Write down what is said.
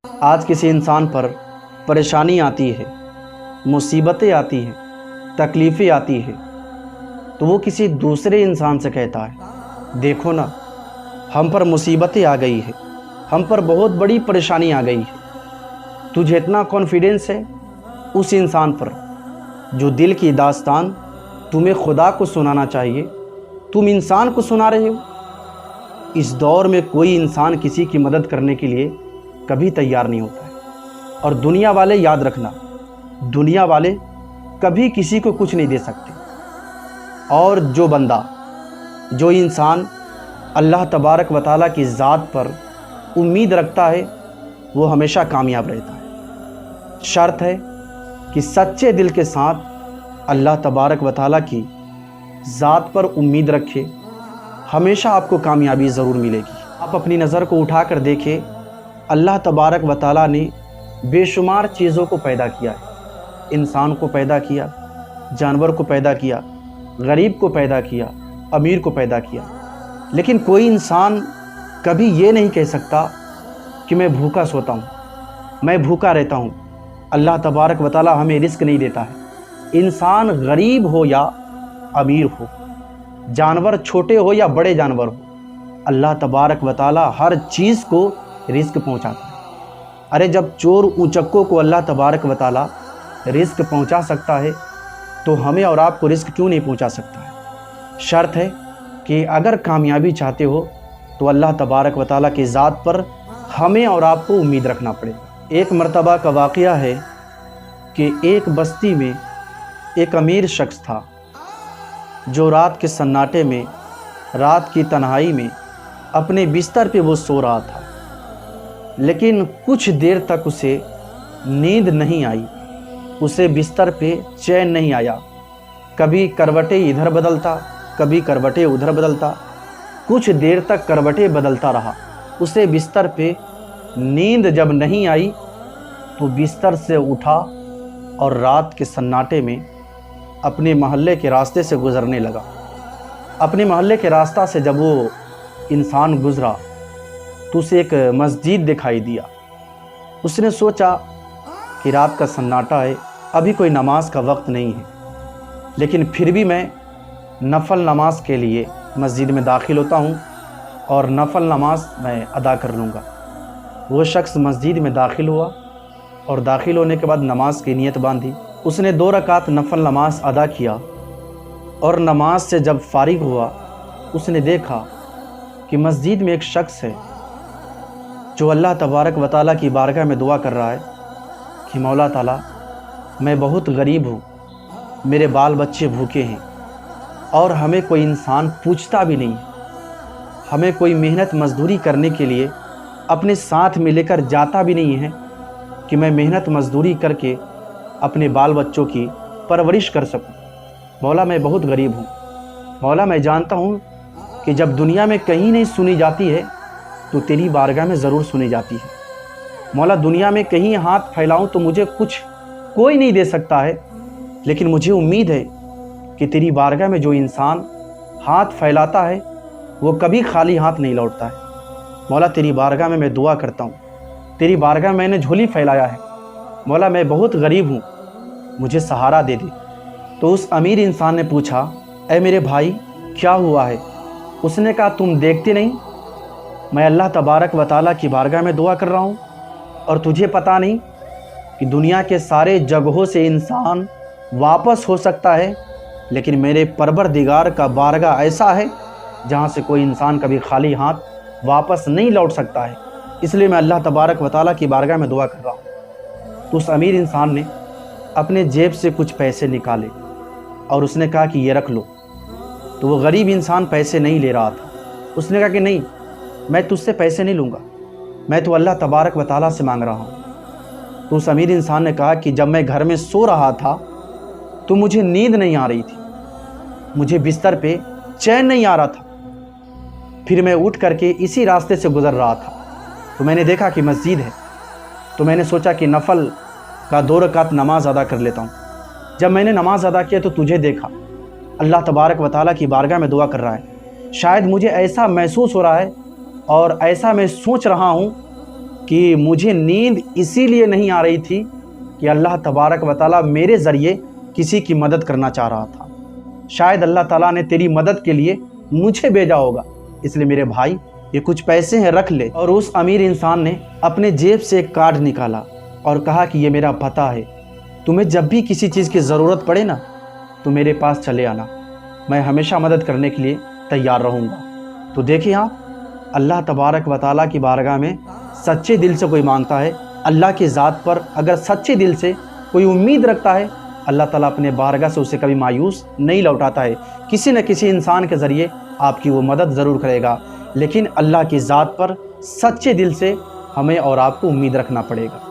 آج کسی انسان پر پریشانی آتی ہے، مصیبتیں آتی ہیں، تکلیفیں آتی ہیں تو وہ کسی دوسرے انسان سے کہتا ہے دیکھو نا، ہم پر مصیبتیں آ گئی ہے، ہم پر بہت بڑی پریشانی آ گئی ہے۔ تجھے اتنا کانفیڈنس ہے اس انسان پر جو دل کی داستان تمہیں خدا کو سنانا چاہیے، تم انسان کو سنا رہے ہو۔ اس دور میں کوئی انسان کسی کی مدد کرنے کے لیے کبھی تیار نہیں ہوتا ہے، اور دنیا والے یاد رکھنا، دنیا والے کبھی کسی کو کچھ نہیں دے سکتے، اور جو بندہ، جو انسان اللہ تبارک و تعالیٰ کی ذات پر امید رکھتا ہے وہ ہمیشہ کامیاب رہتا ہے۔ شرط ہے کہ سچے دل کے ساتھ اللہ تبارک و تعالیٰ کی ذات پر امید رکھے، ہمیشہ آپ کو کامیابی ضرور ملے گی۔ آپ اپنی نظر کو اٹھا کر دیکھیں، اللہ تبارک و تعالیٰ نے بے شمار چیزوں کو پیدا کیا ہے۔ انسان کو پیدا کیا، جانور کو پیدا کیا، غریب کو پیدا کیا، امیر کو پیدا کیا، لیکن کوئی انسان کبھی یہ نہیں کہہ سکتا کہ میں بھوکا سوتا ہوں، میں بھوکا رہتا ہوں۔ اللہ تبارک و تعالیٰ ہمیں رزق نہیں دیتا ہے۔ انسان غریب ہو یا امیر ہو، جانور چھوٹے ہو یا بڑے جانور ہو، اللہ تبارک و تعالیٰ ہر چیز کو رزق پہنچاتا ہے۔ ارے جب چور اونچکوں کو اللہ تبارک و تعالیٰ رزق پہنچا سکتا ہے تو ہمیں اور آپ کو رزق کیوں نہیں پہنچا سکتا ہے؟ شرط ہے کہ اگر کامیابی چاہتے ہو تو اللہ تبارک و تعالیٰ کی ذات پر ہمیں اور آپ کو امید رکھنا پڑے گا۔ ایک مرتبہ کا واقعہ ہے کہ ایک بستی میں ایک امیر شخص تھا جو رات کے سناٹے میں، رات کی تنہائی میں اپنے بستر پہ وہ سو رہا تھا، لیکن کچھ دیر تک اسے نیند نہیں آئی، اسے بستر پہ چین نہیں آیا۔ کبھی کروٹیں ادھر بدلتا، کبھی کروٹیں ادھر بدلتا، کچھ دیر تک کروٹیں بدلتا رہا، اسے بستر پہ نیند جب نہیں آئی تو بستر سے اٹھا اور رات کے سناٹے میں اپنے محلے کے راستے سے گزرنے لگا۔ اپنے محلے کے راستہ سے جب وہ انسان گزرا تو اسے ایک مسجد دکھائی دیا۔ اس نے سوچا کہ رات کا سناٹا ہے، ابھی کوئی نماز کا وقت نہیں ہے، لیکن پھر بھی میں نفل نماز کے لیے مسجد میں داخل ہوتا ہوں اور نفل نماز میں ادا کر لوں گا۔ وہ شخص مسجد میں داخل ہوا اور داخل ہونے کے بعد نماز کی نیت باندھی۔ اس نے 2 رکعت نفل نماز ادا کیا، اور نماز سے جب فارغ ہوا اس نے دیکھا کہ مسجد میں ایک شخص ہے جو اللہ تبارک و تعالیٰ کی بارگاہ میں دعا کر رہا ہے کہ مولا تعالیٰ، میں بہت غریب ہوں، میرے بال بچے بھوکے ہیں، اور ہمیں کوئی انسان پوچھتا بھی نہیں، ہمیں کوئی محنت مزدوری کرنے کے لیے اپنے ساتھ میں لے کر جاتا بھی نہیں ہے کہ میں محنت مزدوری کر کے اپنے بال بچوں کی پرورش کر سکوں۔ مولا میں بہت غریب ہوں، مولا میں جانتا ہوں کہ جب دنیا میں کہیں نہیں سنی جاتی ہے تو تیری بارگاہ میں ضرور سنی جاتی ہے۔ مولا دنیا میں کہیں ہاتھ پھیلاؤں تو مجھے کچھ کوئی نہیں دے سکتا ہے، لیکن مجھے امید ہے کہ تیری بارگاہ میں جو انسان ہاتھ پھیلاتا ہے وہ کبھی خالی ہاتھ نہیں لوٹتا ہے۔ مولا تیری بارگاہ میں دعا کرتا ہوں، تیری بارگاہ میں نے جھولی پھیلایا ہے، مولا میں بہت غریب ہوں، مجھے سہارا دے دے۔ تو اس امیر انسان نے پوچھا، اے میرے بھائی کیا ہوا ہے؟ اس نے کہا، تم دیکھتے نہیں میں اللہ تبارک و تعالیٰ کی بارگاہ میں دعا کر رہا ہوں، اور تجھے پتہ نہیں کہ دنیا کے سارے جگہوں سے انسان واپس ہو سکتا ہے، لیکن میرے پروردگار کا بارگاہ ایسا ہے جہاں سے کوئی انسان کبھی خالی ہاتھ واپس نہیں لوٹ سکتا ہے، اس لیے میں اللہ تبارک و تعالیٰ کی بارگاہ میں دعا کر رہا ہوں۔ تو اس امیر انسان نے اپنے جیب سے کچھ پیسے نکالے اور اس نے کہا کہ یہ رکھ لو۔ تو وہ غریب انسان پیسے نہیں لے رہا تھا، اس نے کہا کہ نہیں، میں تجھ سے پیسے نہیں لوں گا، میں تو اللہ تبارک و تعالیٰ سے مانگ رہا ہوں۔ تو اس امیر انسان نے کہا کہ جب میں گھر میں سو رہا تھا تو مجھے نیند نہیں آ رہی تھی، مجھے بستر پہ چین نہیں آ رہا تھا، پھر میں اٹھ کر کے اسی راستے سے گزر رہا تھا تو میں نے دیکھا کہ مسجد ہے، تو میں نے سوچا کہ نفل کا 2 رکعت نماز ادا کر لیتا ہوں۔ جب میں نے نماز ادا کیا تو تجھے دیکھا، اللہ تبارک و تعالیٰ کی بارگاہ میں دعا کر رہا ہے۔ شاید مجھے ایسا محسوس ہو رہا ہے اور ایسا میں سوچ رہا ہوں کہ مجھے نیند اسی لیے نہیں آ رہی تھی کہ اللہ تبارک و تعالیٰ میرے ذریعے کسی کی مدد کرنا چاہ رہا تھا۔ شاید اللہ تعالیٰ نے تیری مدد کے لیے مجھے بھیجا ہوگا، اس لیے میرے بھائی یہ کچھ پیسے ہیں، رکھ لے۔ اور اس امیر انسان نے اپنے جیب سے ایک کارڈ نکالا اور کہا کہ یہ میرا پتہ ہے، تمہیں جب بھی کسی چیز کی ضرورت پڑے نا تو میرے پاس چلے آنا، میں ہمیشہ مدد کرنے کے لیے تیار رہوں گا۔ تو دیکھیں آپ، اللہ تبارک و تعالیٰ کی بارگاہ میں سچے دل سے کوئی مانگتا ہے، اللہ کی ذات پر اگر سچے دل سے کوئی امید رکھتا ہے، اللہ تعالیٰ اپنے بارگاہ سے اسے کبھی مایوس نہیں لوٹاتا ہے۔ کسی نہ کسی انسان کے ذریعے آپ کی وہ مدد ضرور کرے گا، لیکن اللہ کی ذات پر سچے دل سے ہمیں اور آپ کو امید رکھنا پڑے گا۔